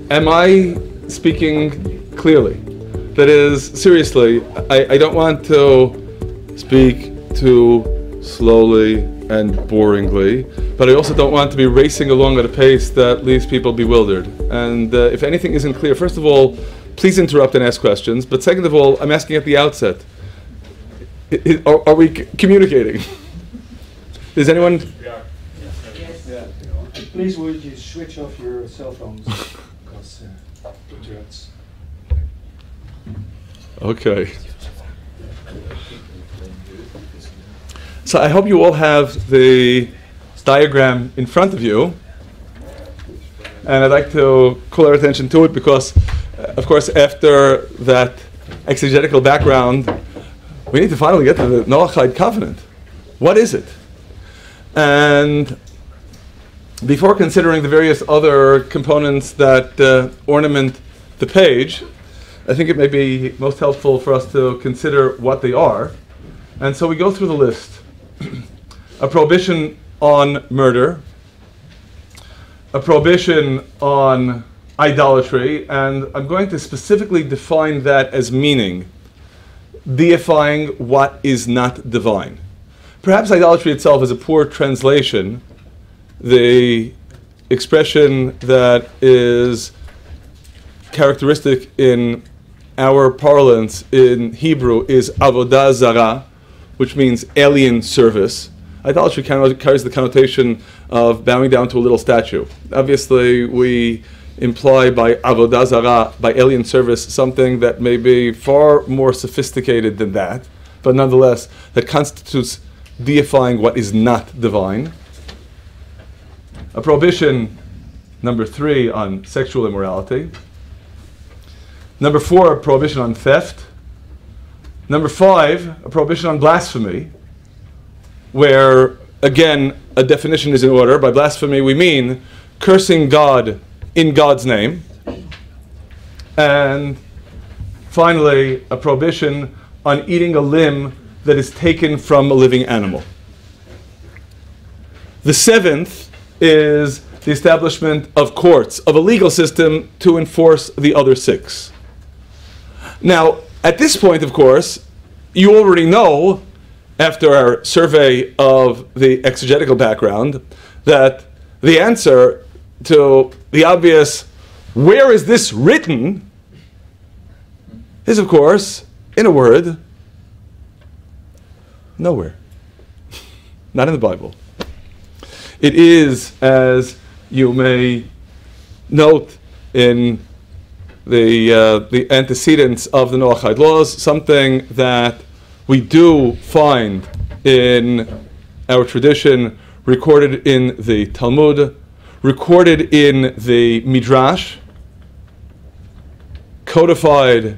am I speaking clearly? That is, seriously, I don't want to speak too slowly and boringly, but I also don't want to be racing along at a pace that leaves people bewildered. And if anything isn't clear, first of all, please interrupt and ask questions. But second of all, I'm asking at the outset, are we communicating? Is anyone? Yeah. Yes. Yeah. Please would you switch off your cell phones because it interrupts. Okay. So I hope you all have the diagram in front of you, and I'd like to call our attention to it because, of course, after that exegetical background, we need to finally get to the Noahic covenant. What is it? And before considering the various other components that ornament the page, I think it may be most helpful for us to consider what they are. And so we go through the list. A prohibition on murder, a prohibition on idolatry, and I'm going to specifically define that as meaning, deifying what is not divine. Perhaps idolatry itself is a poor translation. The expression that is characteristic in our parlance in Hebrew is avodah zarah, which means alien service. Idolatry carries the connotation of bowing down to a little statue. Obviously, we imply by avodah zarah, by alien service, something that may be far more sophisticated than that, but nonetheless, that constitutes deifying what is not divine. A prohibition, number 3, on sexual immorality. Number 4, a prohibition on theft. Number 5, a prohibition on blasphemy, where, again, a definition is in order. By blasphemy, we mean cursing God in God's name. And finally, a prohibition on eating a limb that is taken from a living animal. The 7th is the establishment of courts, of a legal system to enforce the other 6. Now, at this point, of course, you already know, after our survey of the exegetical background, that the answer to the obvious, where is this written, is, of course, in a word, nowhere. Not in the Bible. It is, as you may note in the antecedents of the Noahide laws, something that we do find in our tradition, recorded in the Talmud, recorded in the Midrash, codified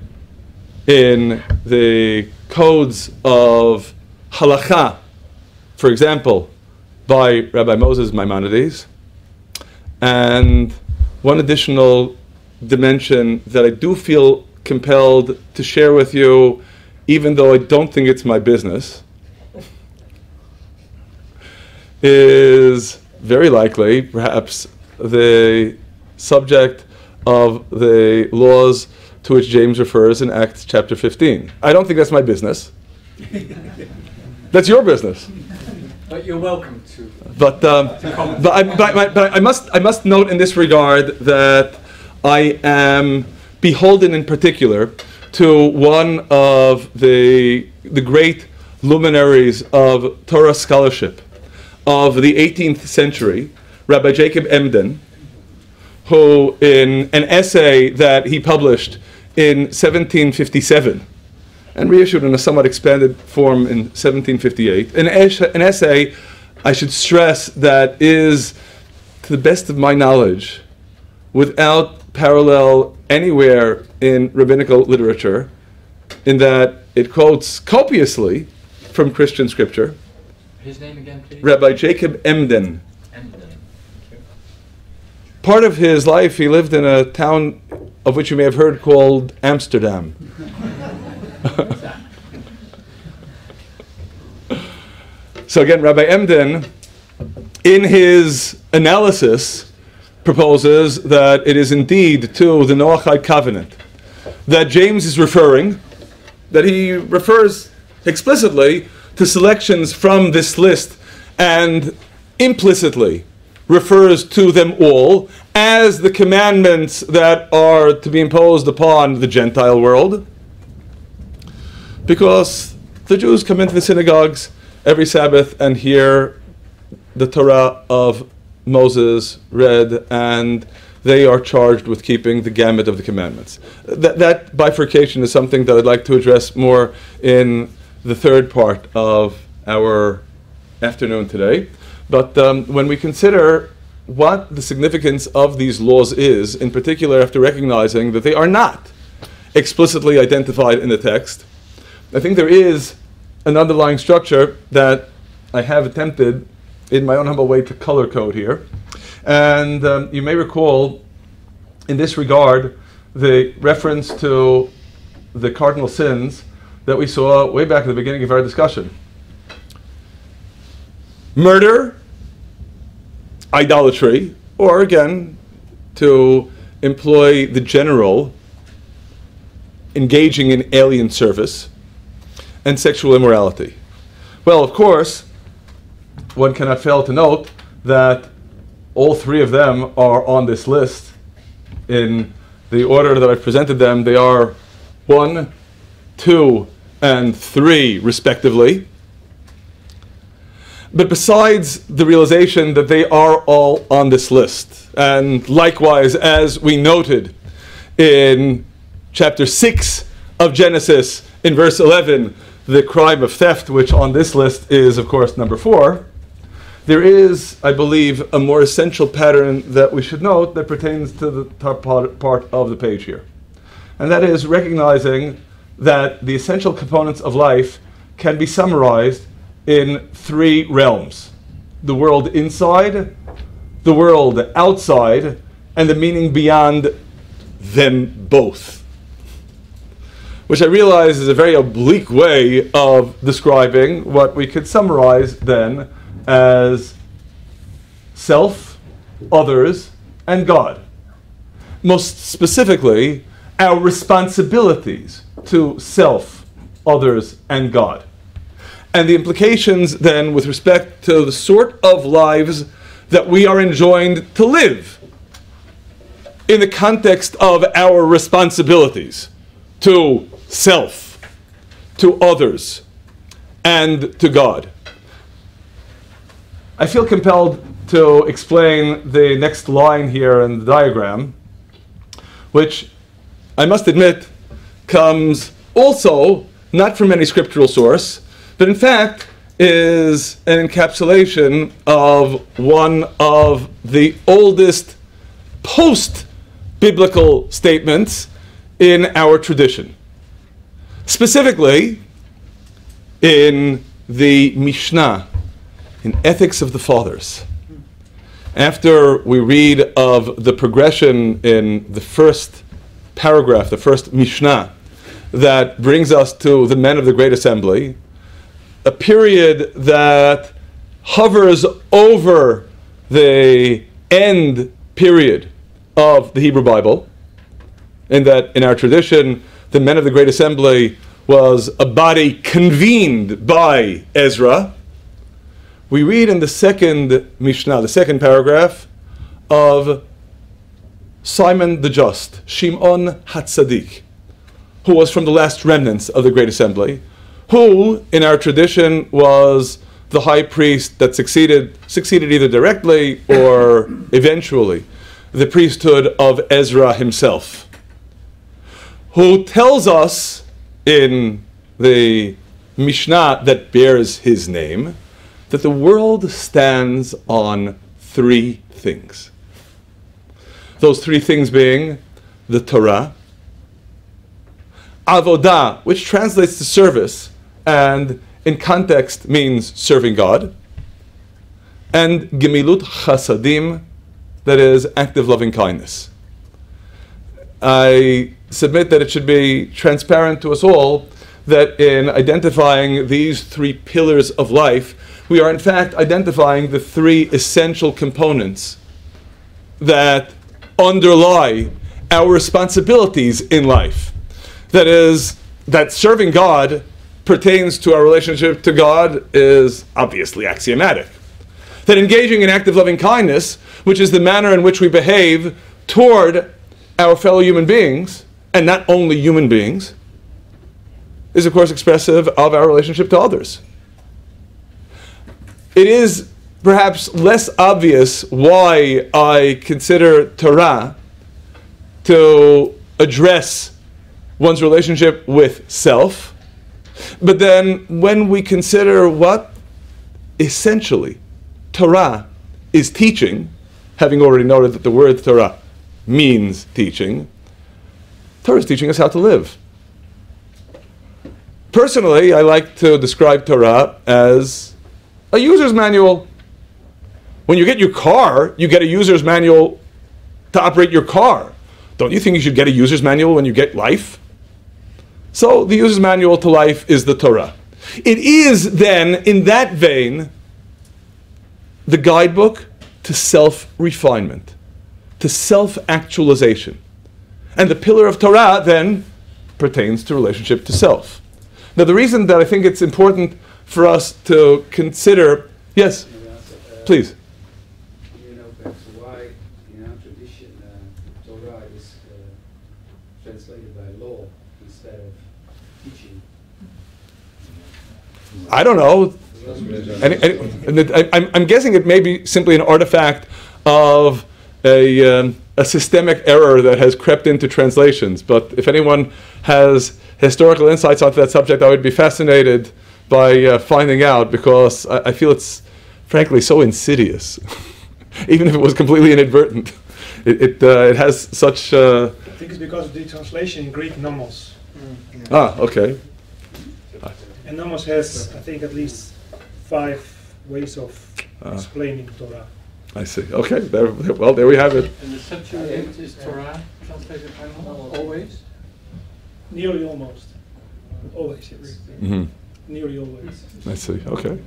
in the codes of halakha, for example, by Rabbi Moses Maimonides. And one additional dimension that I do feel compelled to share with you, even though I don't think it's my business, is very likely, perhaps, the subject of the laws to which James refers in Acts chapter 15. I don't think that's my business. That's your business. But you're welcome to. But I must note in this regard that I am beholden in particular to one of the great luminaries of Torah scholarship of the 18th century, Rabbi Jacob Emden, who in an essay that he published in 1757 and reissued in a somewhat expanded form in 1758, an essay, I should stress, that is, to the best of my knowledge, without parallel anywhere in rabbinical literature, in that it quotes copiously from Christian scripture. His name again, please? Rabbi Jacob Emden. Emden. Part of his life he lived in a town of which you may have heard called Amsterdam. So again, Rabbi Emden, in his analysis proposes that it is indeed to the Noahic covenant that James is referring, that he refers explicitly to selections from this list and implicitly refers to them all as the commandments that are to be imposed upon the Gentile world, because the Jews come into the synagogues every Sabbath and hear the Torah of Moses read, and they are charged with keeping the gamut of the commandments. That bifurcation is something that I'd like to address more in the third part of our afternoon today. But when we consider what the significance of these laws is, in particular after recognizing that they are not explicitly identified in the text, I think there is an underlying structure that I have attempted in my own humble way to color code here. And you may recall in this regard the reference to the cardinal sins that we saw way back at the beginning of our discussion. Murder, idolatry, or again, to employ the general, engaging in alien service, and sexual immorality. Well, of course, one cannot fail to note that all three of them are on this list. In the order that I've presented them, they are 1, 2, and 3, respectively. But besides the realization that they are all on this list, and likewise, as we noted in chapter 6 of Genesis, in verse 11, the crime of theft, which on this list is, of course, number 4, there is, I believe, a more essential pattern that we should note that pertains to the top part of the page here. And that is recognizing that the essential components of life can be summarized in 3 realms: the world inside, the world outside, and the meaning beyond them both. Which I realize is a very oblique way of describing what we could summarize then as self, others, and God. Most specifically, our responsibilities to self, others, and God. And the implications then with respect to the sort of lives that we are enjoined to live in the context of our responsibilities to self, to others, and to God. I feel compelled to explain the next line here in the diagram, which I must admit comes also not from any scriptural source, but in fact is an encapsulation of one of the oldest post-biblical statements in our tradition. Specifically, in the Mishnah, in Ethics of the Fathers. After we read of the progression in the first paragraph, the first Mishnah, that brings us to the men of the Great Assembly, a period that hovers over the end period of the Hebrew Bible, in that in our tradition, the men of the Great Assembly was a body convened by Ezra. We read in the second Mishnah, the second paragraph, of Simon the Just, Shimon HaTzadik, who was from the last remnants of the Great Assembly, who, in our tradition, was the high priest that succeeded either directly or eventually the priesthood of Ezra himself, who tells us in the Mishnah that bears his name that the world stands on 3 things. Those 3 things being the Torah, Avodah, which translates to service, and in context means serving God, and Gemilut Chasadim, that is active loving kindness. I submit that it should be transparent to us all that in identifying these 3 pillars of life, we are in fact identifying the 3 essential components that underlie our responsibilities in life. That is, that serving God pertains to our relationship to God is obviously axiomatic. That engaging in active loving kindness, which is the manner in which we behave toward our fellow human beings, and not only human beings, is of course expressive of our relationship to others. It is perhaps less obvious why I consider Torah to address one's relationship with self, but then when we consider what essentially Torah is teaching, having already noted that the word Torah means teaching, Torah is teaching us how to live. Personally, I like to describe Torah as a user's manual. When you get your car, you get a user's manual to operate your car. Don't you think you should get a user's manual when you get life? So the user's manual to life is the Torah. It is then, in that vein, the guidebook to self-refinement, to self-actualization. And the pillar of Torah then pertains to relationship to self. Now the reason that I think it's important for us to consider, yes, please. You know perhaps why in our tradition Torah is translated by law instead of teaching? I don't know. I'm guessing it may be simply an artifact of a systemic error that has crept into translations. But if anyone has historical insights onto that subject, I would be fascinated by finding out, because I feel it's frankly so insidious, even if it was completely inadvertent. It has such... I think it's because of the translation in Greek, nomos. Ah, okay. And nomos has, I think, at least 5 ways of explaining Torah. I see. Okay. Well, there we have it. And the Septuagint is Torah translated by nomos always? Nearly almost. Always, yes. Mm-hmm. Nearly always. I see. Okay.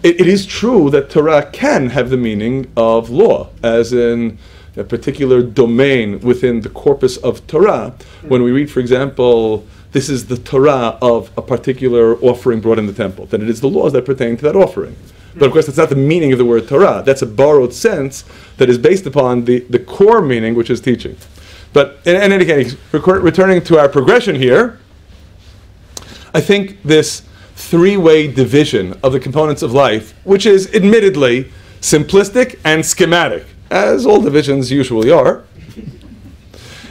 It is true that Torah can have the meaning of law, as in a particular domain within the corpus of Torah. When we read, for example, this is the Torah of a particular offering brought in the temple, then it is the laws that pertain to that offering. But of course, that's not the meaning of the word Torah. That's a borrowed sense that is based upon the core meaning, which is teaching. But in any case, returning to our progression here, I think this 3-way division of the components of life, which is admittedly simplistic and schematic, as all divisions usually are,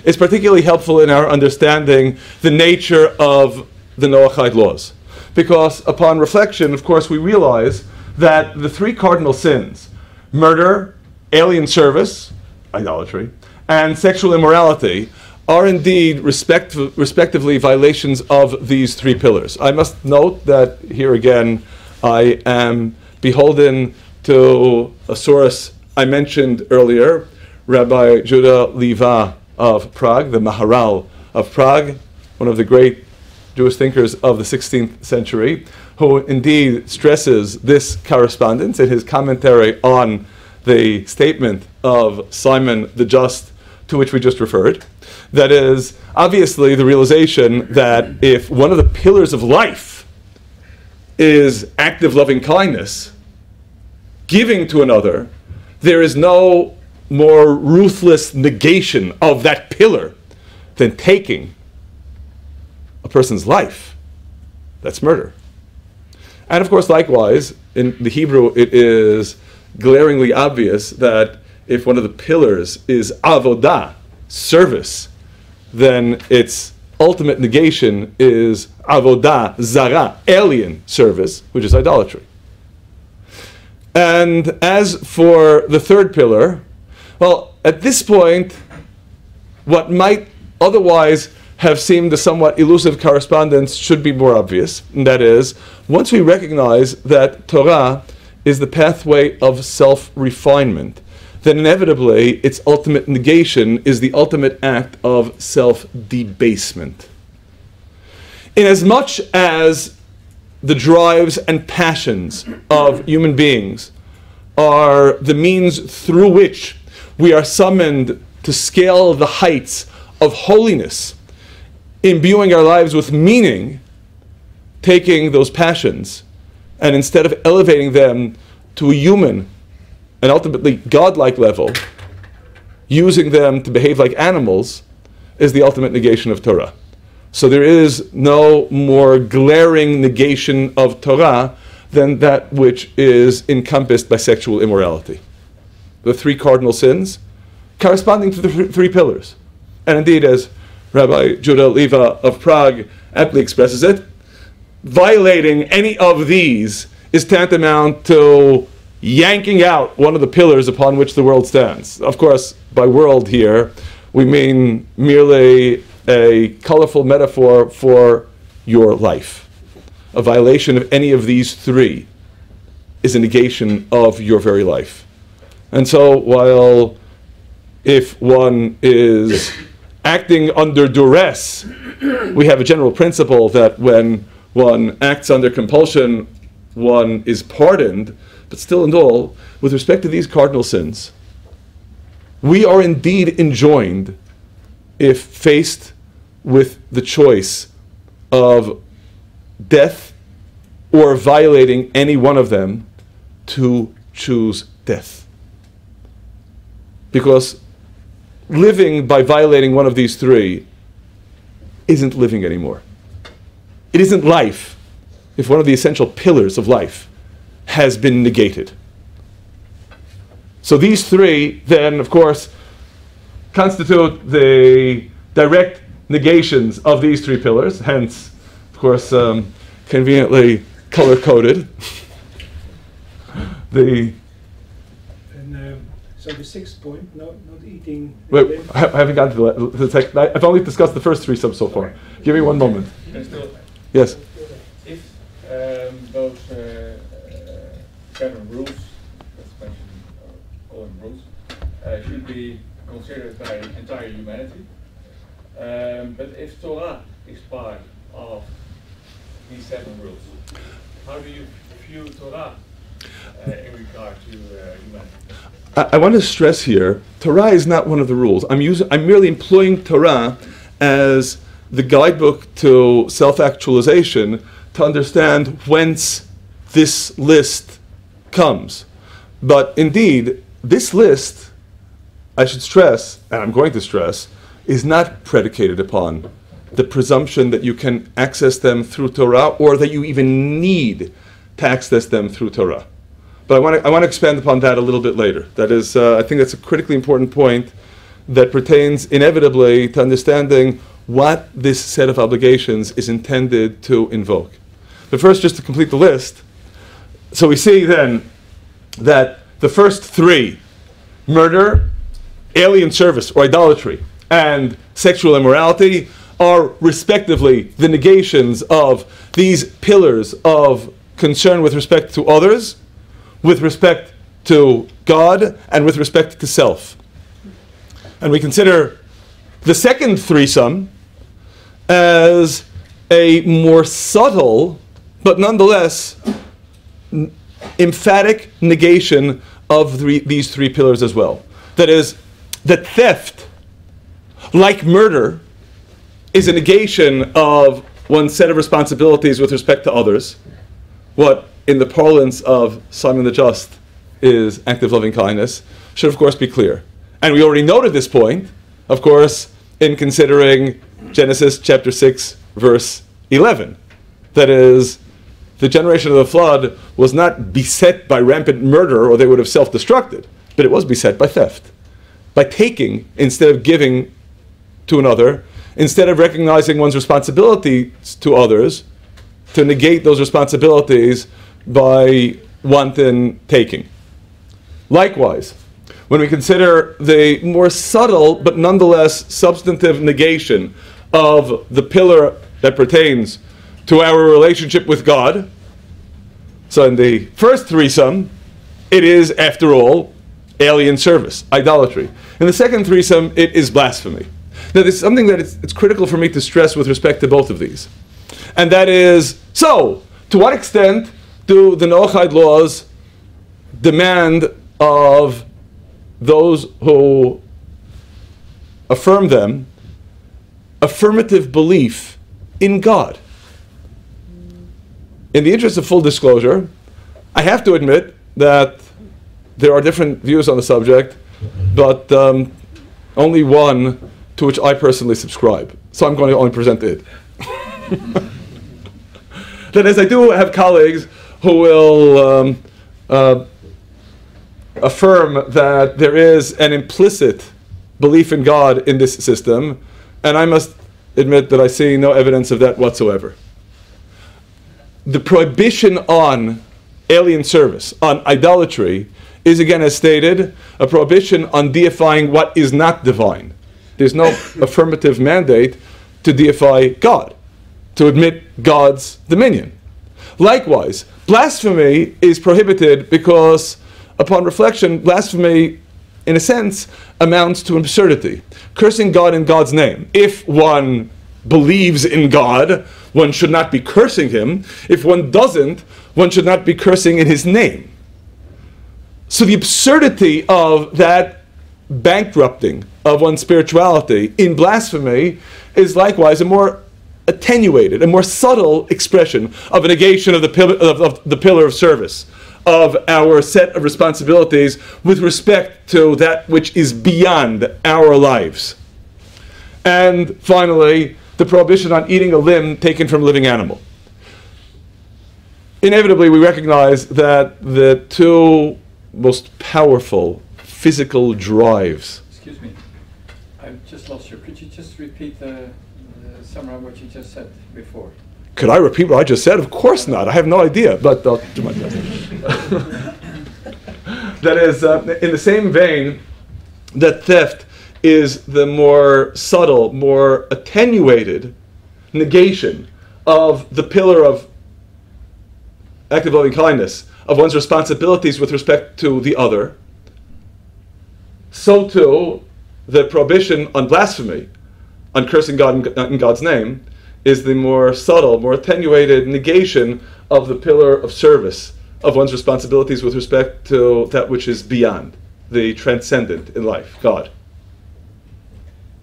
is particularly helpful in our understanding the nature of the Noahide laws. Because upon reflection, of course, we realize that the 3 cardinal sins, murder, alien service, idolatry, and sexual immorality, are indeed respectively violations of these 3 pillars. I must note that here again I am beholden to a source I mentioned earlier, Rabbi Judah Liva of Prague, the Maharal of Prague, one of the great Jewish thinkers of the 16th century, who indeed stresses this correspondence in his commentary on the statement of Simon the Just, to which we just referred. That is, obviously, the realization that if one of the pillars of life is active loving kindness, giving to another, there is no more ruthless negation of that pillar than taking a person's life. That's murder. And of course, likewise, in the Hebrew, it is glaringly obvious that if one of the pillars is avodah, service, then its ultimate negation is avodah zara, alien service, which is idolatry. And as for the 3rd pillar, well, at this point, what might otherwise have seemed a somewhat elusive correspondence should be more obvious. And that is, once we recognize that Torah is the pathway of self-refinement, then inevitably its ultimate negation is the ultimate act of self-debasement. Inasmuch as the drives and passions of human beings are the means through which we are summoned to scale the heights of holiness, imbuing our lives with meaning, taking those passions, and instead of elevating them to a human and ultimately godlike level, using them to behave like animals, is the ultimate negation of Torah. So there is no more glaring negation of Torah than that which is encompassed by sexual immorality. The three cardinal sins corresponding to the three pillars. And indeed, as Rabbi Judah Leva of Prague aptly expresses it, violating any of these is tantamount to yanking out one of the pillars upon which the world stands. Of course, by world here, we mean merely a colorful metaphor for your life. A violation of any of these three is a negation of your very life. And so, while if one is acting under duress, we have a general principle that when one acts under compulsion, one is pardoned, but still and all, with respect to these cardinal sins, we are indeed enjoined, if faced with the choice of death or violating any one of them, to choose death. Because living by violating one of these three isn't living anymore. It isn't life if one of the essential pillars of life has been negated. So these three then, of course, constitute the direct negations of these three pillars, hence, of course, conveniently color-coded. So the sixth point, not eating. Wait, I haven't gotten to the text. I've only discussed the first three subs so far. Give me one moment. Yes. If those seven rules, that's mentioned, call them rules, should be considered by entire humanity, but if Torah is part of these seven rules, how do you view Torah in regard to humanity? I want to stress here, Torah is not one of the rules. I'm merely employing Torah as the guidebook to self-actualization to understand whence this list comes. But indeed, this list, I should stress, and I'm going to stress, is not predicated upon the presumption that you can access them through Torah or that you even need to access them through Torah. But I want to expand upon that a little bit later. That is, I think that's a critically important point that pertains inevitably to understanding what this set of obligations is intended to invoke. But first, just to complete the list, so we see then that the first three, murder, alien service or idolatry, and sexual immorality, are respectively the negations of these pillars of concern with respect to others, with respect to God, and with respect to self. And we consider the second threesome as a more subtle, but nonetheless emphatic negation of these three pillars as well. That is, that theft, like murder, is a negation of one's set of responsibilities with respect to others. What, in the parlance of Simon the Just, is active loving kindness, should of course be clear. And we already noted this point, of course, in considering Genesis chapter 6, verse 11. That is, the generation of the flood was not beset by rampant murder, or they would have self-destructed, but it was beset by theft. By taking instead of giving to another, instead of recognizing one's responsibilities to others, to negate those responsibilities by wanton taking. Likewise, when we consider the more subtle but nonetheless substantive negation of the pillar that pertains to our relationship with God, so in the first threesome, it is, after all, alien service, idolatry. In the second threesome, it is blasphemy. Now, there's something that it's critical for me to stress with respect to both of these. And that is, so, to what extent do the Noahide laws demand of those who affirm them affirmative belief in God. In the interest of full disclosure, I have to admit that there are different views on the subject, but only one to which I personally subscribe. So I'm going to only present it. That is, I do have colleagues who will affirm that there is an implicit belief in God in this system, and I must admit that I see no evidence of that whatsoever. The prohibition on alien service, on idolatry, is again, as stated, a prohibition on deifying what is not divine. There's no affirmative mandate to deify God, to admit God's dominion. Likewise, blasphemy is prohibited because, upon reflection, blasphemy, in a sense, amounts to absurdity. Cursing God in God's name. If one believes in God, one should not be cursing him. If one doesn't, one should not be cursing in his name. So the absurdity of that bankrupting of one's spirituality in blasphemy is likewise a more attenuated, a more subtle expression of a negation of the pillar of service, of our set of responsibilities with respect to that which is beyond our lives. And finally, the prohibition on eating a limb taken from a living animal. Inevitably, we recognize that the two most powerful physical drives. Excuse me, I've just lost you. Could you just repeat summarize what you just said before? Could I repeat what I just said? Of course not. I have no idea, but I'll do my best. That is, in the same vein, that theft is the more subtle, more attenuated negation of the pillar of active loving kindness, of one's responsibilities with respect to the other. So too, the prohibition on blasphemy, on cursing God in God's name, is the more subtle, more attenuated negation of the pillar of service, of one's responsibilities with respect to that which is beyond, the transcendent in life, God.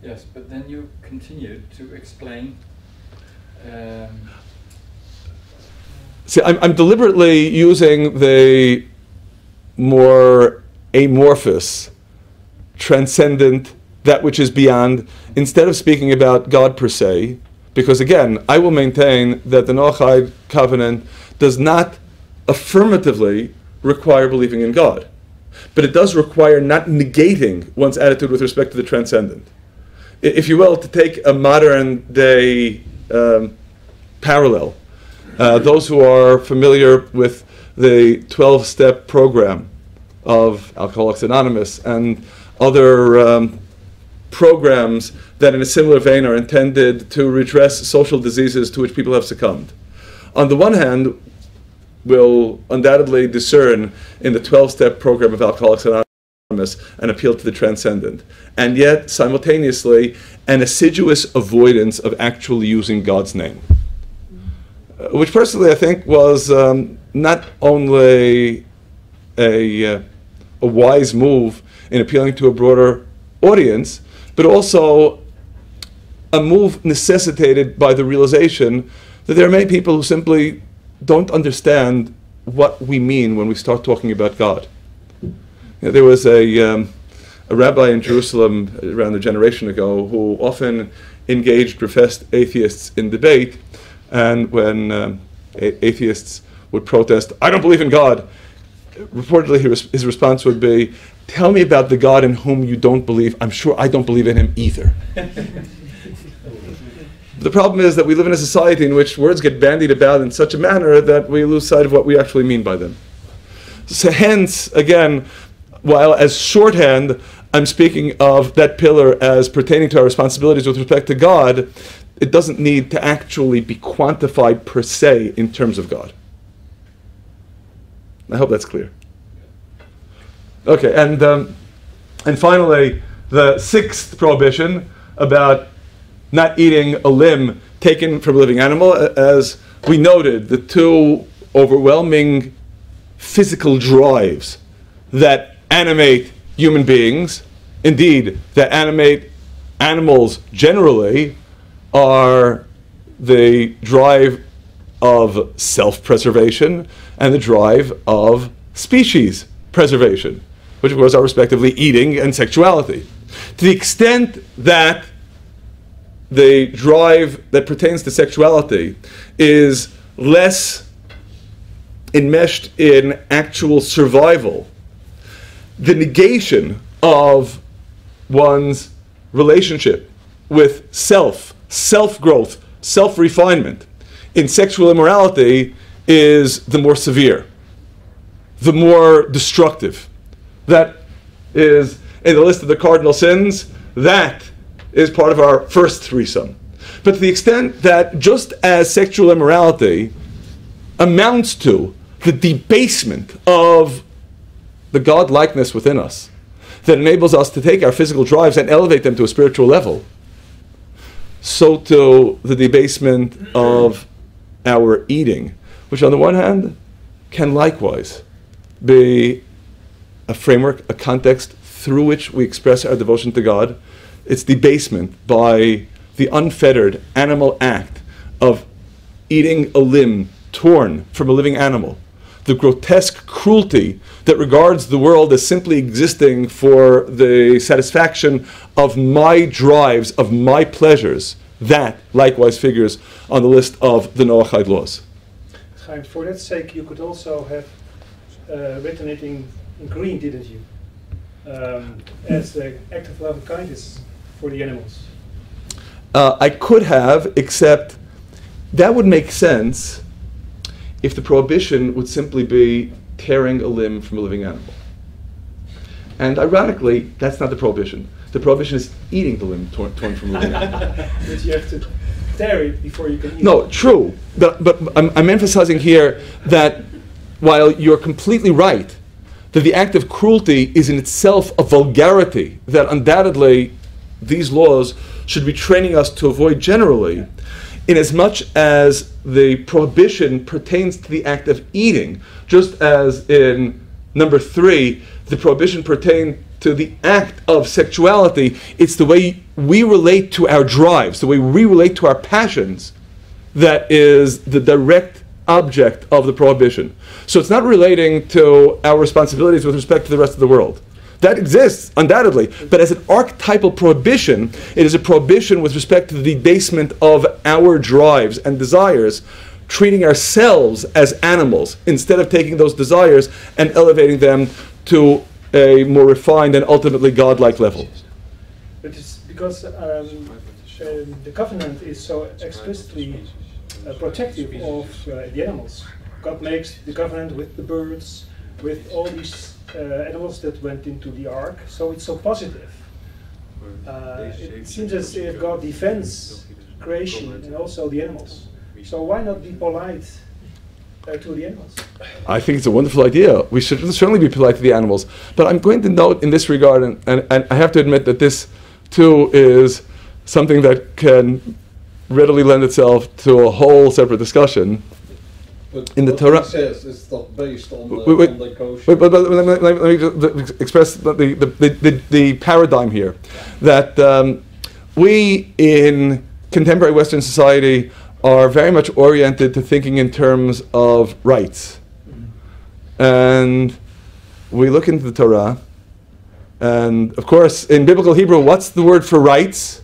Yes, but then you continue to explain. See, I'm deliberately using the more amorphous, transcendent, that which is beyond, instead of speaking about God per se, because again, I will maintain that the Noahic covenant does not affirmatively require believing in God, but it does require not negating one's attitude with respect to the transcendent. If you will, to take a modern day parallel, those who are familiar with the 12-step program of Alcoholics Anonymous and other programs that in a similar vein are intended to redress social diseases to which people have succumbed. On the one hand, will undoubtedly discern in the 12-step program of Alcoholics Anonymous an appeal to the transcendent, and yet simultaneously an assiduous avoidance of actually using God's name, which personally I think was not only a wise move in appealing to a broader audience, but also a move necessitated by the realization that there are many people who simply don't understand what we mean when we start talking about God. There was a rabbi in Jerusalem around a generation ago who often engaged professed atheists in debate, and when atheists would protest, "I don't believe in God," reportedly his response would be, "Tell me about the God in whom you don't believe. I'm sure I don't believe in him either." The problem is that we live in a society in which words get bandied about in such a manner that we lose sight of what we actually mean by them. So hence, again, while as shorthand I'm speaking of that pillar as pertaining to our responsibilities with respect to God, it doesn't need to actually be quantified per se in terms of God. I hope that's clear. Okay, and finally, the sixth prohibition about not eating a limb taken from a living animal. As we noted, the two overwhelming physical drives that animate human beings, indeed, that animate animals generally, are the drive of self-preservation and the drive of species preservation, which of course are respectively eating and sexuality. To the extent that the drive that pertains to sexuality is less enmeshed in actual survival, the negation of one's relationship with self-growth, self-refinement in sexual immorality is the more severe, the more destructive. That is in the list of the cardinal sins. That is part of our first threesome. But to the extent that just as sexual immorality amounts to the debasement of the God-likeness within us, that enables us to take our physical drives and elevate them to a spiritual level, so too the debasement of our eating, which on the one hand can likewise be a framework, a context through which we express our devotion to God. It's debasement by the unfettered animal act of eating a limb torn from a living animal. The grotesque cruelty that regards the world as simply existing for the satisfaction of my drives, of my pleasures, that likewise figures on the list of the Noahic laws. Chaim, for that sake, you could also have written it in green, didn't you? As the act of love and kindness for the animals. I could have, except that would make sense if the prohibition would simply be tearing a limb from a living animal. And ironically, that's not the prohibition. The prohibition is eating the limb torn from a living animal. But you have to tear it before you can eat it. No, true. But I'm emphasizing here that while you're completely right, that the act of cruelty is in itself a vulgarity that undoubtedly these laws should be training us to avoid generally, inasmuch as the prohibition pertains to the act of eating, just as in number 3, the prohibition pertained to the act of sexuality. It's the way we relate to our drives, the way we relate to our passions, that is the direct object of the prohibition. So it's not relating to our responsibilities with respect to the rest of the world. That exists, undoubtedly, but as an archetypal prohibition, it is a prohibition with respect to the debasement of our drives and desires, treating ourselves as animals instead of taking those desires and elevating them to a more refined and ultimately godlike level. But it's because the covenant is so explicitly protective of the animals. God makes the covenant with the birds, with all these animals that went into the ark, so it's so positive. It seems as if God defends creation and also the animals. So why not be polite to the animals? I think it's a wonderful idea. We should certainly be polite to the animals. But I'm going to note in this regard, and I have to admit that this too is something that can readily lend itself to a whole separate discussion. But in the what Torah, he says is not based on wait, the kosher. but let me just express the paradigm here, that we in contemporary Western society are very much oriented to thinking in terms of rights. And we look into the Torah, and of course in biblical Hebrew, what's the word for rights?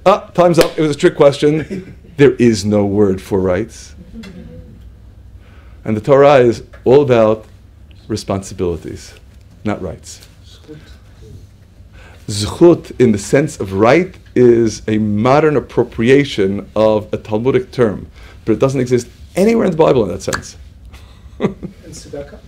Time's up. It was a trick question. There is no word for rights. And the Torah is all about responsibilities, not rights. Zchut, in the sense of right, is a modern appropriation of a Talmudic term, but it doesn't exist anywhere in the Bible in that sense. And tzedakah?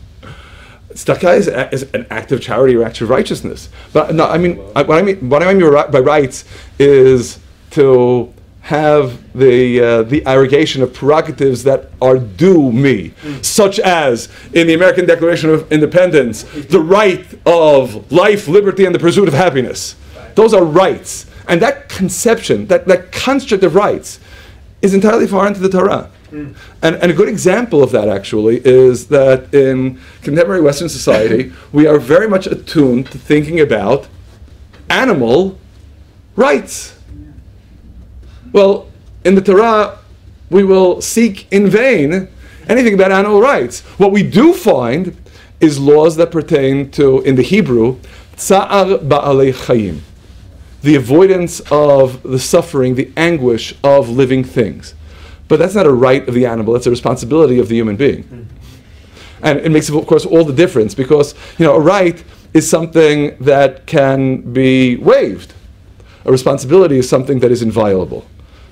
Tzedakah is an act of charity or act of righteousness. But no, I mean, what I mean by rights is to have the arrogation of prerogatives that are due me, such as in the American Declaration of Independence, the right of life, liberty, and the pursuit of happiness. Those are rights. And that conception, that construct of rights, is entirely foreign to the Torah. And a good example of that, actually, is that in contemporary Western society, we are very much attuned to thinking about animal rights. Well, in the Torah, we will seek in vain anything about animal rights. What we do find is laws that pertain to, in the Hebrew, tsa'ar ba'alei chayim, the avoidance of the suffering, the anguish of living things. But that's not a right of the animal, that's a responsibility of the human being. And it makes, of course, all the difference, because a right is something that can be waived. A responsibility is something that is inviolable.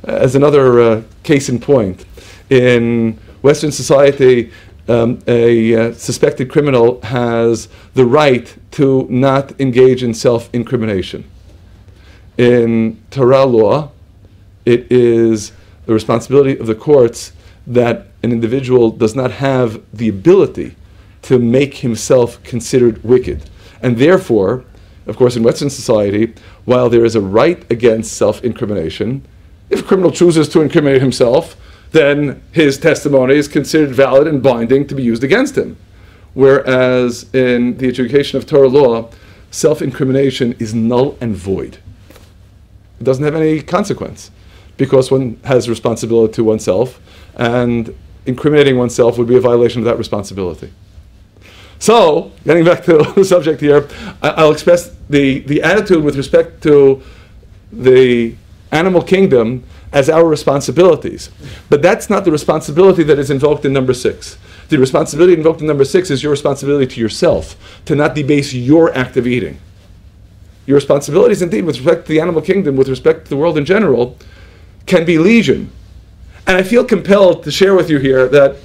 As another case in point, in Western society, a suspected criminal has the right to not engage in self-incrimination. In Torah law, it is the responsibility of the courts that an individual does not have the ability to make himself considered wicked. And therefore, of course, in Western society, while there is a right against self-incrimination, if a criminal chooses to incriminate himself, then his testimony is considered valid and binding to be used against him. Whereas in the education of Torah law, self-incrimination is null and void. It doesn't have any consequence, because one has responsibility to oneself, and incriminating oneself would be a violation of that responsibility. So, getting back to the subject here, I'll express the attitude with respect to the animal kingdom as our responsibilities. But that's not the responsibility that is invoked in number 6. The responsibility invoked in number 6 is your responsibility to yourself, to not debase your act of eating. Your responsibilities, indeed, with respect to the animal kingdom, with respect to the world in general, can be legion. And I feel compelled to share with you here that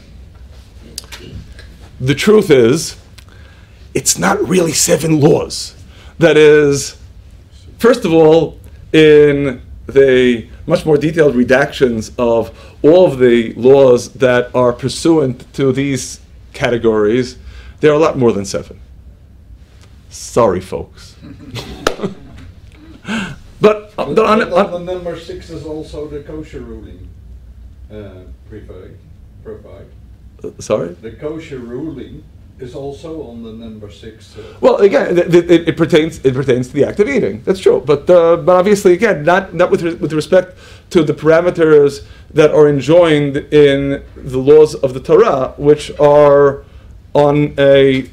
the truth is, it's not really 7 laws. That is, first of all, in the much more detailed redactions of all of the laws that are pursuant to these categories, there are a lot more than 7. Sorry, folks. But on the number 6 is also the kosher ruling provide. Sorry? The kosher ruling is also on the number 6. Well, again, it pertains to the act of eating. That's true, but obviously, again, not with respect to the parameters that are enjoined in the laws of the Torah, which are on a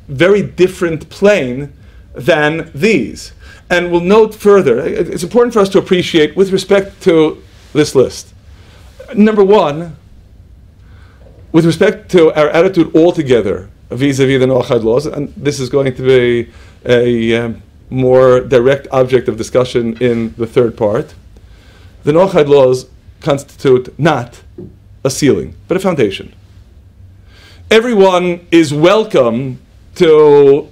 very different plane than these. And we'll note further, it's important for us to appreciate with respect to this list. Number 1, with respect to our attitude altogether vis-a-vis the Noahic laws, and this is going to be a more direct object of discussion in the third part, the Noahic laws constitute not a ceiling, but a foundation. Everyone is welcome to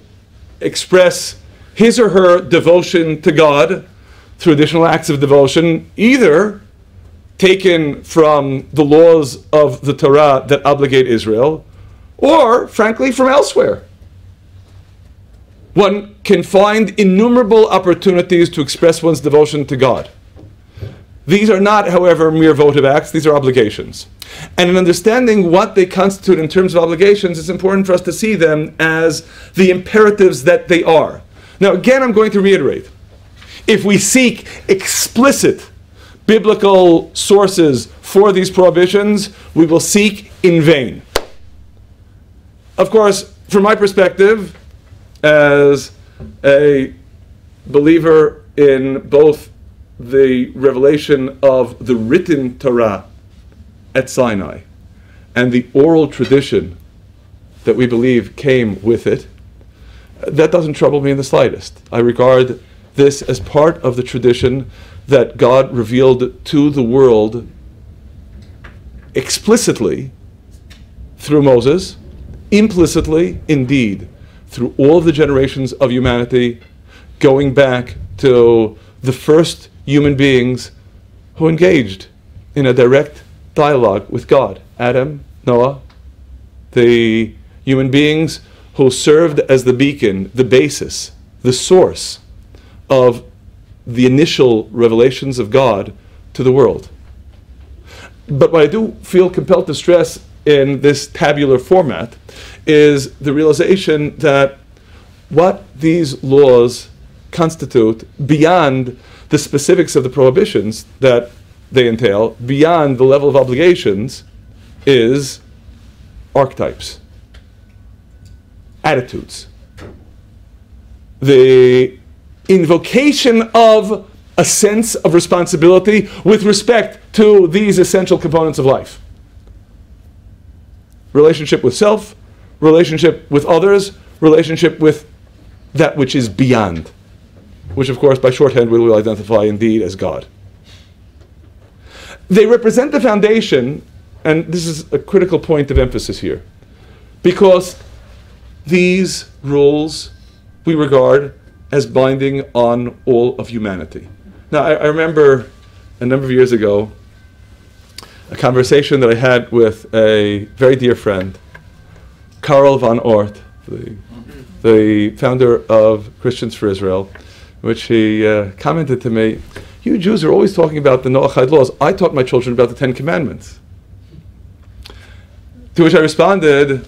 express his or her devotion to God through additional acts of devotion, either taken from the laws of the Torah that obligate Israel, or, frankly, from elsewhere. One can find innumerable opportunities to express one's devotion to God. These are not, however, mere votive acts, these are obligations. And in understanding what they constitute in terms of obligations, it's important for us to see them as the imperatives that they are. Now, again, I'm going to reiterate. If we seek explicit biblical sources for these prohibitions, we will seek in vain. Of course, from my perspective, as a believer in both the revelation of the written Torah at Sinai and the oral tradition that we believe came with it, that doesn't trouble me in the slightest. I regard this as part of the tradition that God revealed to the world explicitly through Moses, implicitly, indeed, through all of the generations of humanity, going back to the first human beings who engaged in a direct dialogue with God. Adam, Noah, the human beings who served as the beacon, the basis, the source of the initial revelations of God to the world. But what I do feel compelled to stress in this tabular format is the realization that what these laws constitute, beyond the specifics of the prohibitions that they entail, beyond the level of obligations, is archetypes, attitudes. The invocation of a sense of responsibility with respect to these essential components of life. Relationship with self, relationship with others, relationship with that which is beyond, which of course by shorthand we will identify indeed as God. They represent the foundation, and this is a critical point of emphasis here, because these rules we regard as binding on all of humanity. Now, I remember a number of years ago a conversation that I had with a very dear friend, Karl von Ort, the founder of Christians for Israel, in which he commented to me, "You Jews are always talking about the Noahic laws. I taught my children about the 10 Commandments." To which I responded,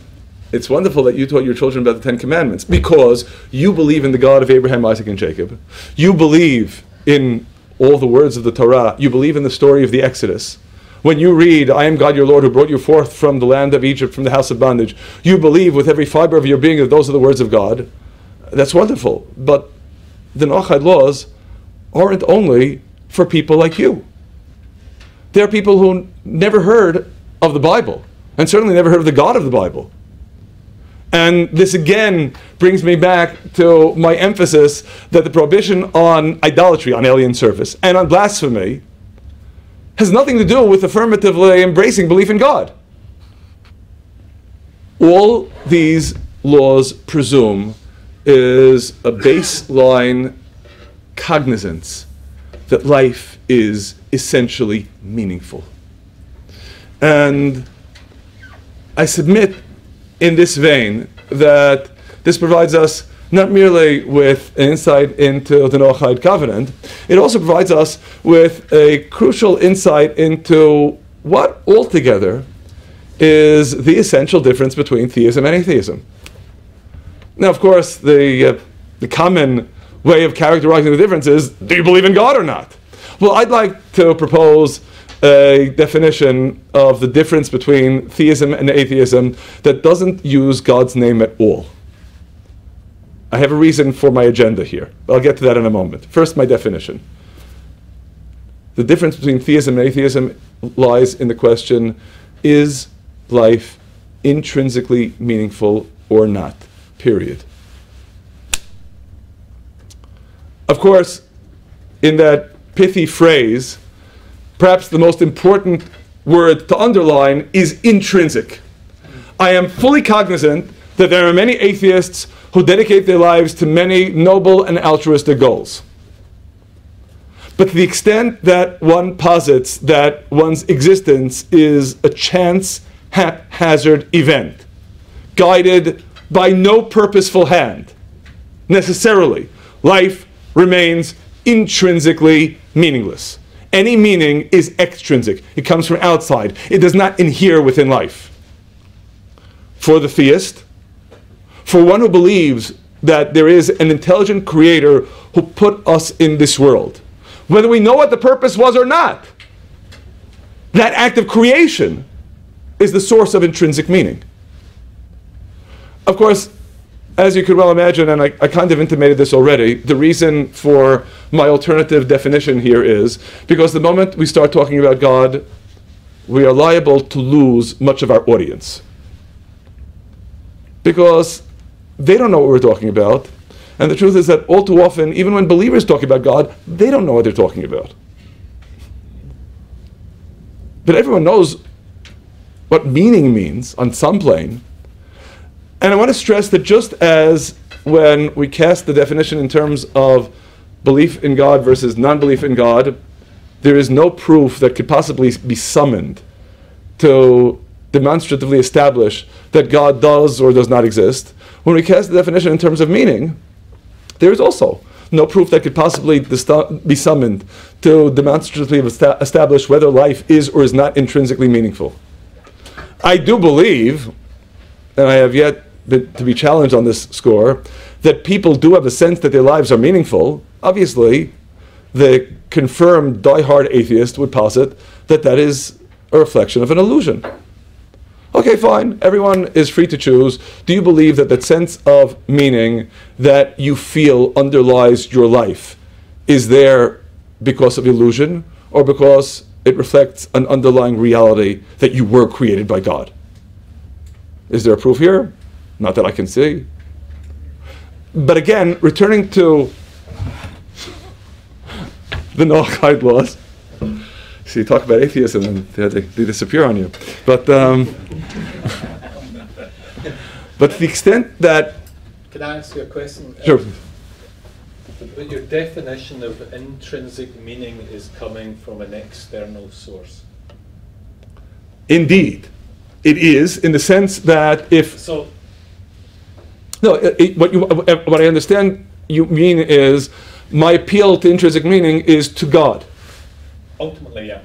"It's wonderful that you taught your children about the 10 Commandments because you believe in the God of Abraham, Isaac, and Jacob. You believe in all the words of the Torah. You believe in the story of the Exodus. When you read, 'I am God your Lord who brought you forth from the land of Egypt, from the house of bondage,' you believe with every fiber of your being that those are the words of God. That's wonderful. But the Noahic laws aren't only for people like you. There are people who never heard of the Bible, and certainly never heard of the God of the Bible. And this again brings me back to my emphasis that the prohibition on idolatry, on alien service, and on blasphemy has nothing to do with affirmatively embracing belief in God. All these laws presume is a baseline cognizance that life is essentially meaningful. And I submit in this vein that this provides us not merely with an insight into the Noahide covenant, it also provides us with a crucial insight into what altogether is the essential difference between theism and atheism. Now, of course, the common way of characterizing the difference is, do you believe in God or not? Well, I'd like to propose a definition of the difference between theism and atheism that doesn't use God's name at all. I have a reason for my agenda here. I'll get to that in a moment. First, my definition. The difference between theism and atheism lies in the question, is life intrinsically meaningful or not? Period. Of course, in that pithy phrase, perhaps the most important word to underline is intrinsic. I am fully cognizant that there are many atheists who dedicate their lives to many noble and altruistic goals. But to the extent that one posits that one's existence is a chance, haphazard event, guided by no purposeful hand, necessarily, life remains intrinsically meaningless. Any meaning is extrinsic. It comes from outside. It does not inhere within life. For the theist, for one who believes that there is an intelligent creator who put us in this world, whether we know what the purpose was or not, that act of creation is the source of intrinsic meaning. Of course, as you could well imagine, and I kind of intimated this already, the reason for my alternative definition here is because the moment we start talking about God, we are liable to lose much of our audience. Because they don't know what we're talking about, and the truth is that all too often, even when believers talk about God, they don't know what they're talking about. But everyone knows what meaning means on some plane. And I want to stress that just as when we cast the definition in terms of belief in God versus non-belief in God, there is no proof that could possibly be summoned to demonstratively establish that God does or does not exist. When we cast the definition in terms of meaning, there is also no proof that could possibly be summoned to demonstratively establish whether life is or is not intrinsically meaningful. I do believe, and I have yet to be challenged on this score, that people do have a sense that their lives are meaningful. Obviously, the confirmed die-hard atheist would posit that that is a reflection of an illusion. Okay, fine. Everyone is free to choose. Do you believe that that sense of meaning that you feel underlies your life is there because of illusion or because it reflects an underlying reality that you were created by God? Is there a proof here? Not that I can see. But again, returning to the Noahic laws. So you talk about atheism and they disappear on you. But but to the extent that... Can I ask you a question? Sure. But your definition of intrinsic meaning is coming from an external source. Indeed. It is, in the sense that if... So, no, what I understand you mean is my appeal to intrinsic meaning is to God. ultimately, yeah.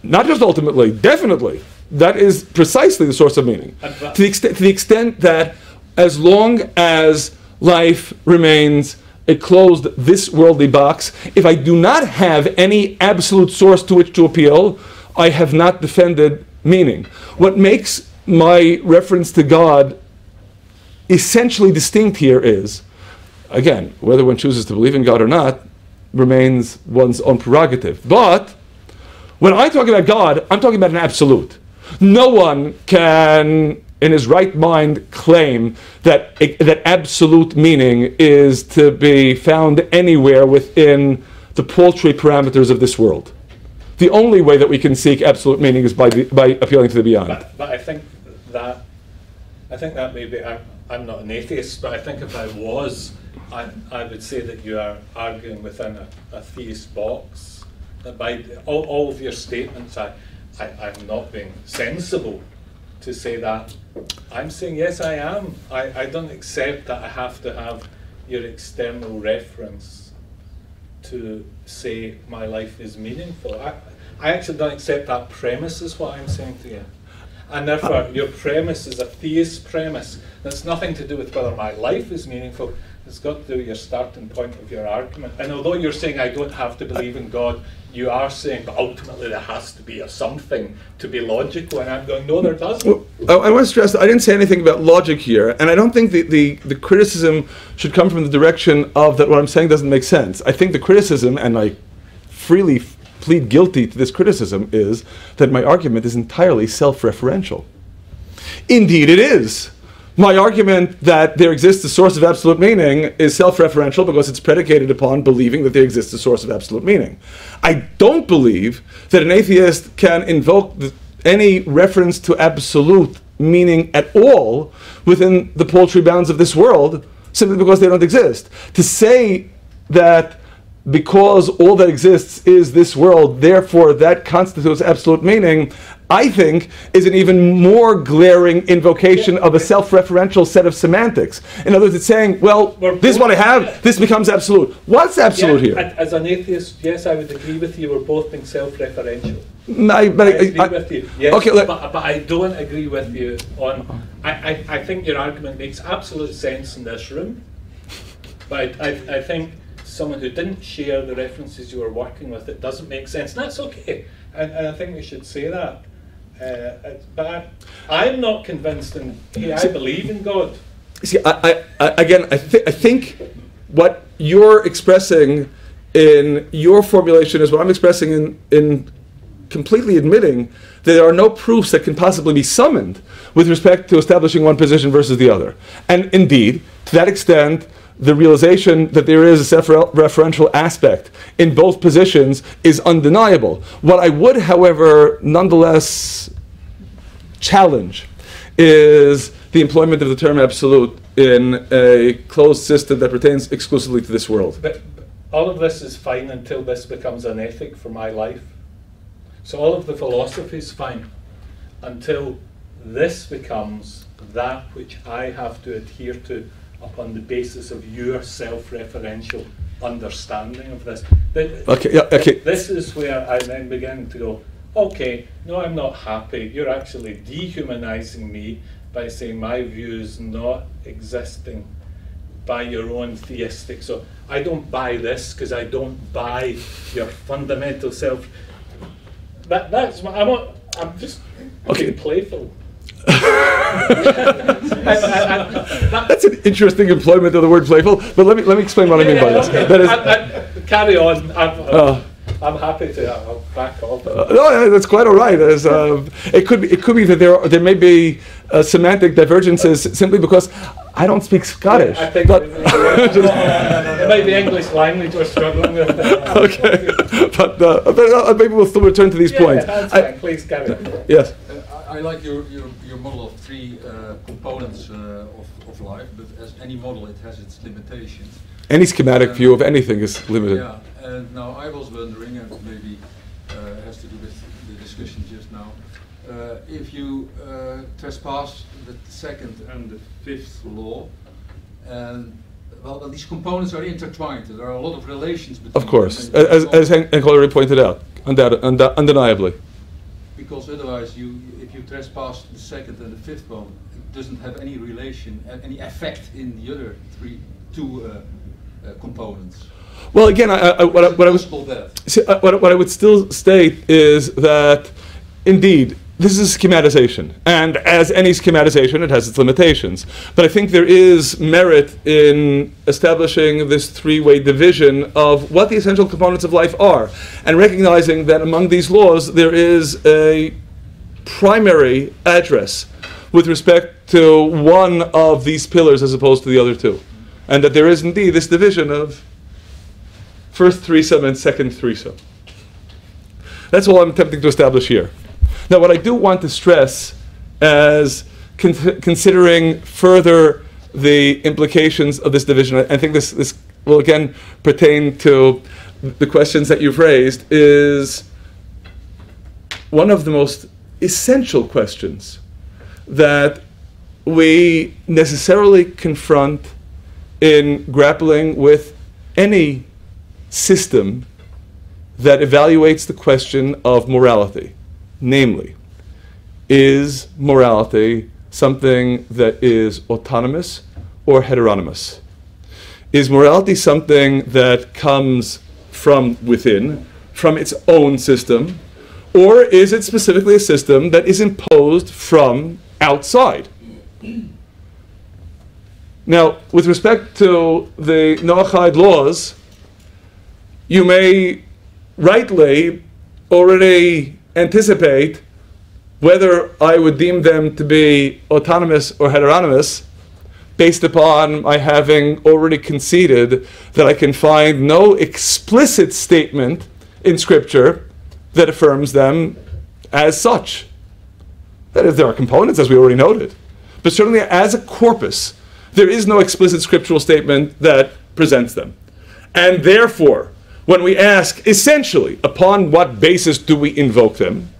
Not just ultimately, definitely. That is precisely the source of meaning. To the extent that as long as life remains a closed, this worldly box, if I do not have any absolute source to which to appeal, I have not defended meaning. What makes my reference to God essentially distinct here is, again, whether one chooses to believe in God or not remains one's own prerogative. But when I talk about God, I'm talking about an absolute. No one can, in his right mind, claim that that absolute meaning is to be found anywhere within the paltry parameters of this world. The only way that we can seek absolute meaning is by appealing to the beyond. But I think that maybe, I'm not an atheist, but I think if I was, I would say that you are arguing within a theist box. That by all of your statements, I'm not being sensible to say that. I'm saying, yes, I am. I don't accept that I have to have your external reference to say my life is meaningful. I actually don't accept that premise is what I'm saying to you. And therefore, your premise is a theist premise. That's nothing to do with whether my life is meaningful. It's got to do with your starting point of your argument. And although you're saying I don't have to believe in God, you are saying, but ultimately there has to be a something to be logical. And I'm going, no, there doesn't. Well, I want to stress that I didn't say anything about logic here. And I don't think the criticism should come from the direction of that what I'm saying doesn't make sense. I think the criticism, and I freely plead guilty to this criticism, is that my argument is entirely self-referential. Indeed it is. My argument that there exists a source of absolute meaning is self-referential because it's predicated upon believing that there exists a source of absolute meaning. I don't believe that an atheist can invoke any reference to absolute meaning at all within the paltry bounds of this world simply because they don't exist. To say that because all that exists is this world, therefore that constitutes absolute meaning, I think is an even more glaring invocation of a self-referential set of semantics. In other words, it's saying, well, this is what I have, this becomes absolute. What's absolute here? As an atheist, yes, I would agree with you, we're both being self-referential. I agree with you, yes, okay, but I don't agree with you on, I think your argument makes absolute sense in this room, but I think someone who didn't share the references you were working with, it doesn't make sense. And that's okay. And I think we should say that. But I'm not convinced in, hey, I believe in God. See, I think what you're expressing in your formulation is what I'm expressing in completely admitting that there are no proofs that can possibly be summoned with respect to establishing one position versus the other. And indeed, to that extent, the realization that there is a self-referential aspect in both positions is undeniable. What I would, however, nonetheless challenge is the employment of the term absolute in a closed system that pertains exclusively to this world. But all of this is fine until this becomes an ethic for my life. So all of the philosophy is fine until this becomes that which I have to adhere to upon the basis of your self-referential understanding of this. Okay, yeah, okay. This is where I then begin to go, okay, no, I'm not happy. You're actually dehumanizing me by saying my view is not existing by your own theistic. So I don't buy this because I don't buy your fundamental self. That's what I want. I'm just being playful. That's an interesting employment of the word playful, but let me explain what I mean by this. Okay. That is, carry on. I'm happy to. I'll back off. no, that's quite all right. It could be that there may be semantic divergences simply because I don't speak Scottish. I think but it might be English language we're struggling with. Okay, but maybe we'll still return to these points. That's fine. Please carry on. Yes. I like your model of three components of life, but as any model, it has its limitations. Any schematic view of anything is limited. Yeah, and now I was wondering, and maybe has to do with the discussion just now, if you trespass the second and the fifth law, and well, these components are intertwined. There are a lot of relations between Of course, them, as Henk already pointed out, undeniably. because otherwise, if you trespass the second and the fifth one, it doesn't have any relation, any effect in the other two components. Well, again, what I would still state is that, indeed, this is a schematization, and as any schematization, it has its limitations. But I think there is merit in establishing this three-way division of what the essential components of life are, and recognizing that among these laws there is a primary address with respect to one of these pillars as opposed to the other two, and that there is indeed this division of first threesome and second threesome. That's all I'm attempting to establish here. Now, what I do want to stress as considering further the implications of this division, I think this will again pertain to the questions that you've raised, is one of the most essential questions that we necessarily confront in grappling with any system that evaluates the question of morality. Namely, is morality something that is autonomous or heteronymous? Is morality something that comes from within, from its own system, or is it specifically a system that is imposed from outside? Now, with respect to the Noahic laws, you may rightly already anticipate whether I would deem them to be autonomous or heteronymous based upon my having already conceded that I can find no explicit statement in Scripture that affirms them as such. That is, there are components, as we already noted, but certainly as a corpus, there is no explicit scriptural statement that presents them. And therefore, when we ask, essentially, upon what basis do we invoke them,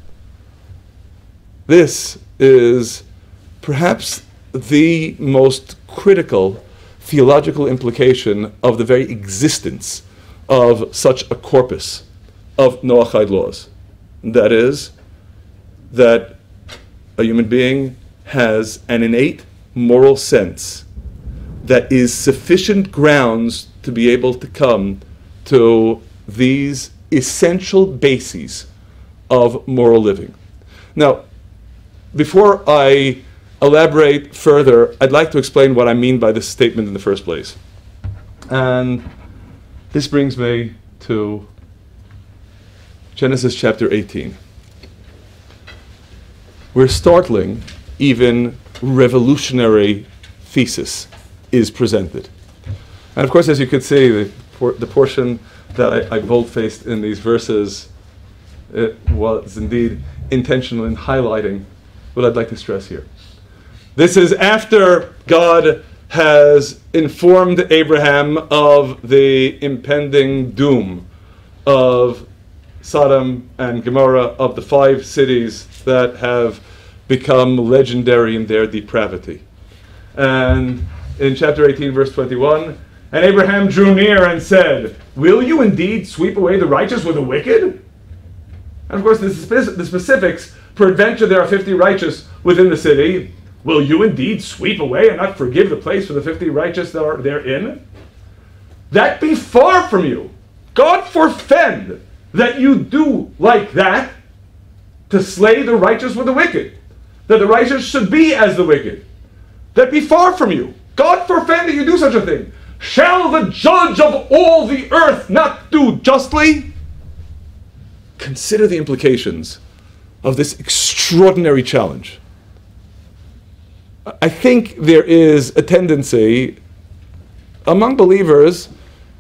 this is perhaps the most critical theological implication of the very existence of such a corpus of Noahic laws. That is, that a human being has an innate moral sense that is sufficient grounds to be able to come to these essential bases of moral living. Now, before I elaborate further, I'd like to explain what I mean by this statement in the first place. And this brings me to Genesis chapter 18, where startling, even revolutionary thesis is presented. And of course, as you could see, the portion that I bold-faced in these verses, it was indeed intentional in highlighting what I'd like to stress here. This is after God has informed Abraham of the impending doom of Sodom and Gomorrah, of the 5 cities that have become legendary in their depravity. And in chapter 18, verse 21, And Abraham drew near and said, will you indeed sweep away the righteous with the wicked? And of course, the specifics, peradventure there are 50 righteous within the city. Will you indeed sweep away and not forgive the place for the 50 righteous that are therein? That be far from you. God forfend that you do like that, to slay the righteous with the wicked, that the righteous should be as the wicked. That be far from you. God forfend that you do such a thing. Shall the judge of all the earth not do justly? Consider the implications of this extraordinary challenge. I think there is a tendency among believers,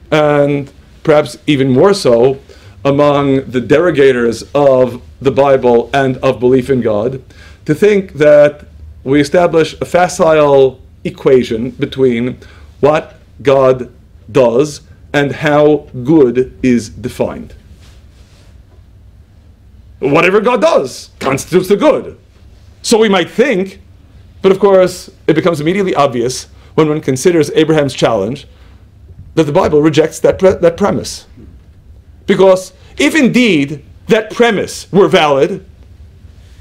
and perhaps even more so among the derogators of the Bible and of belief in God, to think that we establish a facile equation between what God does and how good is defined. Whatever God does constitutes the good. So we might think, but of course it becomes immediately obvious when one considers Abraham's challenge that the Bible rejects that premise. Because if indeed that premise were valid,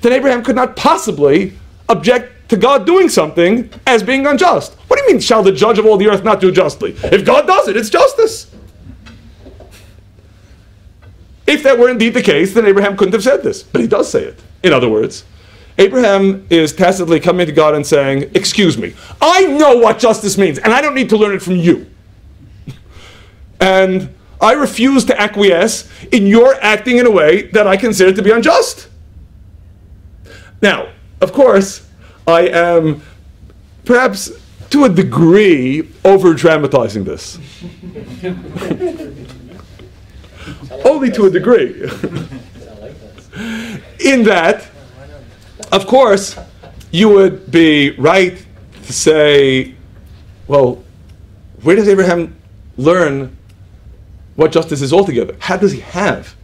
then Abraham could not possibly object to God doing something as being unjust. What do you mean, shall the judge of all the earth not do justly? If God does it, it's justice. If that were indeed the case, then Abraham couldn't have said this, but he does say it. In other words, Abraham is tacitly coming to God and saying, excuse me, I know what justice means, and I don't need to learn it from you. And I refuse to acquiesce in your acting in a way that I consider to be unjust. Now, of course, I am perhaps to a degree over-dramatizing this. Only to a degree. In that, of course, you would be right to say, well, where does Abraham learn what justice is altogether? How does he have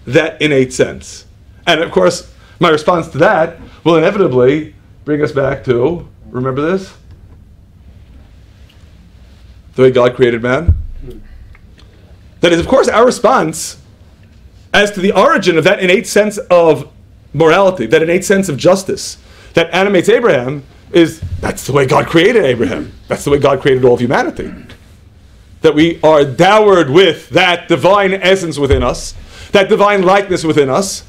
that innate sense? And of course, my response to that will inevitably bring us back to, remember this? The way God created man. That is, of course, our response as to the origin of that innate sense of morality, that innate sense of justice that animates Abraham is, that's the way God created Abraham. That's the way God created all of humanity. That we are dowered with that divine essence within us, that divine likeness within us,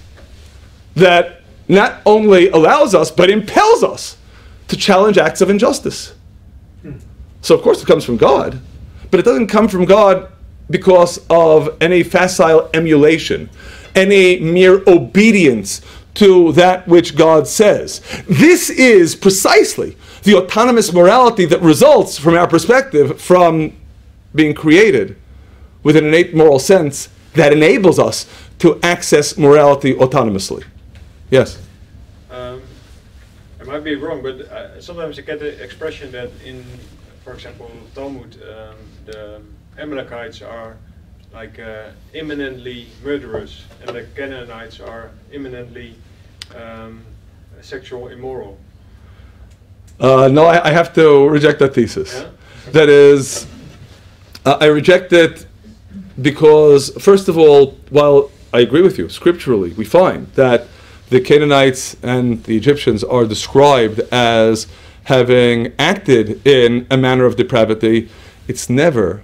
that not only allows us, but impels us to challenge acts of injustice. So of course it comes from God, but it doesn't come from God because of any facile emulation, any mere obedience to that which God says. This is precisely the autonomous morality that results, from our perspective, from being created with an innate moral sense that enables us to access morality autonomously. Yes? I might be wrong, but sometimes I get the expression that in, for example, Talmud, the Amalekites are like imminently murderous, and the Canaanites are imminently sexual immoral. No, I have to reject that thesis. Yeah? That is, I reject it because, first of all, while I agree with you, scripturally, we find that the Canaanites and the Egyptians are described as having acted in a manner of depravity. It's never,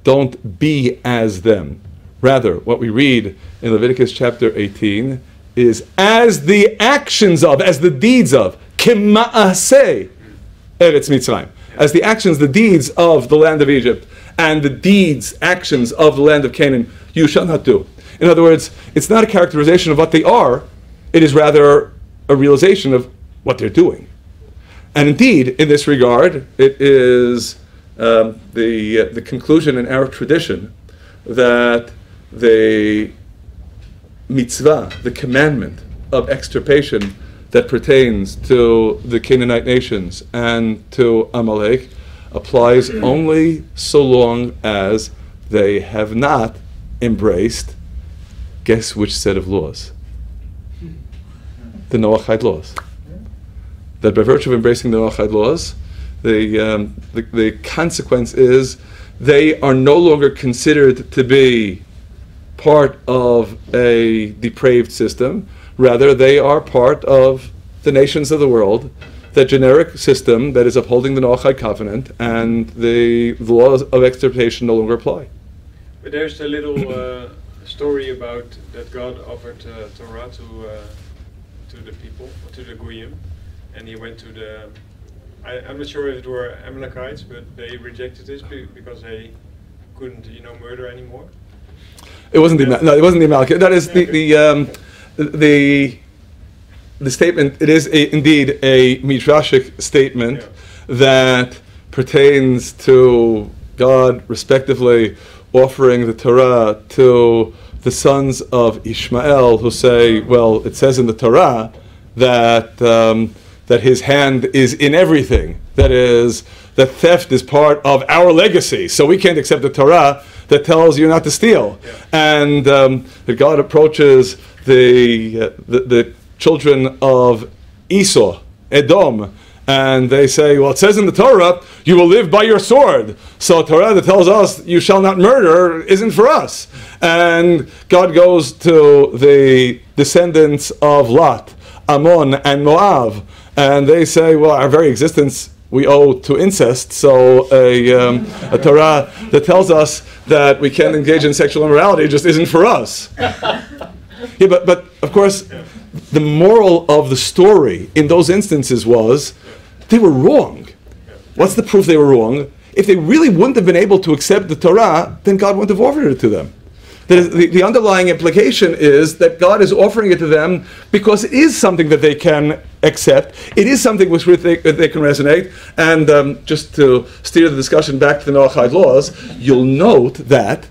don't be as them. Rather, what we read in Leviticus chapter 18 is as the actions of, as the deeds of, Kema'aseh Eretz Mitzrayim. As the actions, the deeds of the land of Egypt, and the deeds, actions of the land of Canaan, you shall not do. In other words, it's not a characterization of what they are, it is rather a realization of what they're doing. And indeed, in this regard, it is the conclusion in our tradition that the mitzvah, the commandment of extirpation that pertains to the Canaanite nations and to Amalek applies only so long as they have not embraced, guess which set of laws? The Noahide laws. That by virtue of embracing the Noahide laws, the consequence is they are no longer considered to be part of a depraved system. Rather, they are part of the nations of the world, the generic system that is upholding the Noahic covenant, and the laws of extirpation no longer apply. But there's a little story about that God offered Torah to the people, to the Goyim, and he went to the. I'm not sure if it were Amalekites, but they rejected this because they couldn't, murder anymore. It wasn't the it wasn't the Amalekites. That is the statement. It is indeed a midrashic statement that pertains to God, respectively, offering the Torah to the sons of Ishmael, who say, well, it says in the Torah that that his hand is in everything. That is, that theft is part of our legacy. So we can't accept the Torah that tells you not to steal. And that God approaches the children of Esau, Edom, and they say, well, it says in the Torah, you will live by your sword. So Torah that tells us you shall not murder isn't for us. And God goes to the descendants of Lot, Ammon and Moab, and they say, well, our very existence we owe to incest, so a Torah that tells us that we can't engage in sexual immorality just isn't for us. Yeah, but of course, the moral of the story in those instances was they were wrong. What's the proof they were wrong? If they really wouldn't have been able to accept the Torah, then God wouldn't have offered it to them. The underlying implication is that God is offering it to them because it is something that they can accept. It is something with which they can resonate. And just to steer the discussion back to the Noahide laws, you'll note that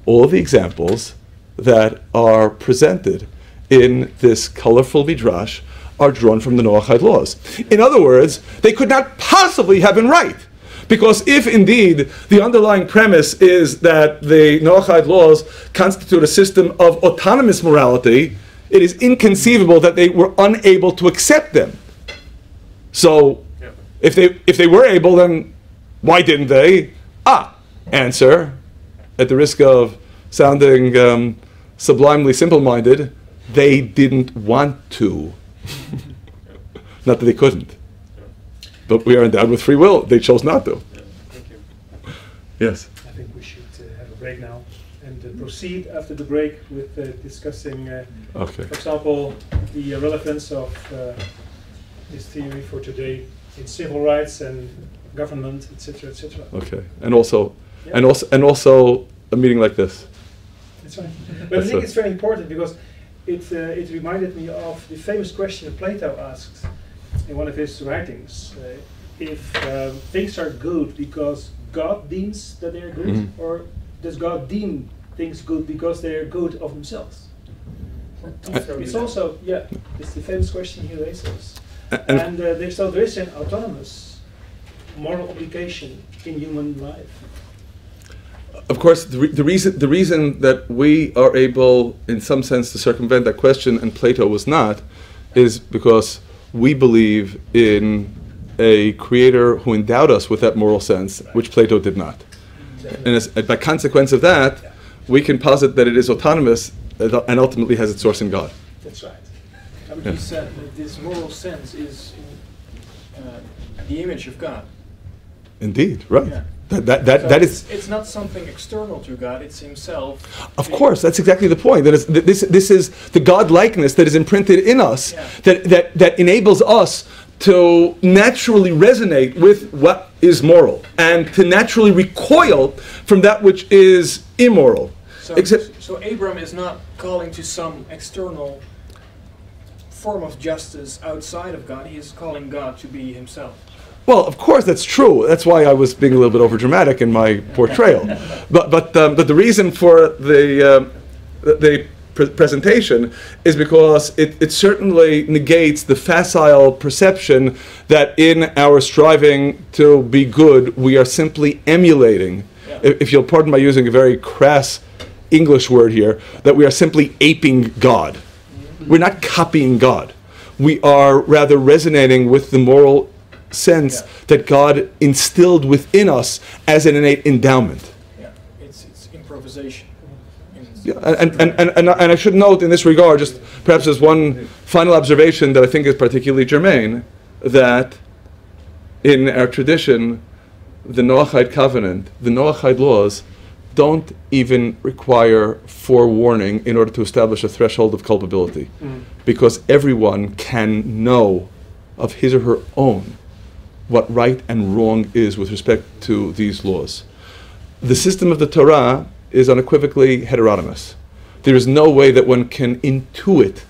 all of the examples that are presented in this colorful midrash are drawn from the Noahide laws. In other words, they could not possibly have been right. Because if indeed the underlying premise is that the Noahide laws constitute a system of autonomous morality, it is inconceivable that they were unable to accept them. So, if they were able, then why didn't they? Answer, at the risk of sounding sublimely simple-minded, they didn't want to. Not that they couldn't. But we are endowed with free will. They chose not to. Thank you. Yes? I think we should have a break now and proceed after the break with discussing, Okay. for example, the relevance of this theory for today in civil rights and government, etc., etc. Okay. And also a meeting like this. That's right. But I think it's very important because it reminded me of the famous question Plato asked in one of his writings. If things are good because God deems that they are good, or does God deem things good because they are good of themselves? It's also, it's the famous question he raises. And there is an autonomous moral obligation in human life. Of course, the reason that we are able, in some sense, to circumvent that question, and Plato was not, is because we believe in a creator who endowed us with that moral sense, which Plato did not. And by consequence of that, we can posit that it is autonomous and ultimately has its source in God. That's right. I mean, you said that this moral sense is the image of God. Indeed, right. Yeah. That is. It's not something external to God. It's Himself. Of course, that's exactly the point. That is, this is the God likeness that is imprinted in us, that enables us to naturally resonate with what is moral and to naturally recoil from that which is immoral. So Abram is not calling to some external form of justice outside of God. He is calling God to be Himself. Well, of course, that's true. That's why I was being a little bit overdramatic in my portrayal. But the reason for the presentation is because it certainly negates the facile perception that in our striving to be good, we are simply emulating, if you'll pardon my using a very crass English word here, that we are simply aping God. We're not copying God. We are rather resonating with the moral sense Yeah. that God instilled within us as an innate endowment. Yeah, it's improvisation. Yeah, and I should note in this regard, just perhaps as one final observation that I think is particularly germane, that in our tradition, the Noahide covenant, the Noahide laws, don't even require forewarning in order to establish a threshold of culpability. Because everyone can know of his or her own what right and wrong is with respect to these laws. The system of the Torah is unequivocally heteronomous. There is no way that one can intuit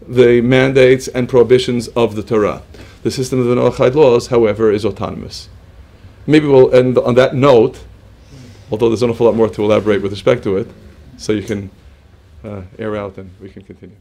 the mandates and prohibitions of the Torah. The system of the Noahide laws, however, is autonomous. Maybe we'll end on that note, although there's an awful lot more to elaborate with respect to it, so you can air out and we can continue.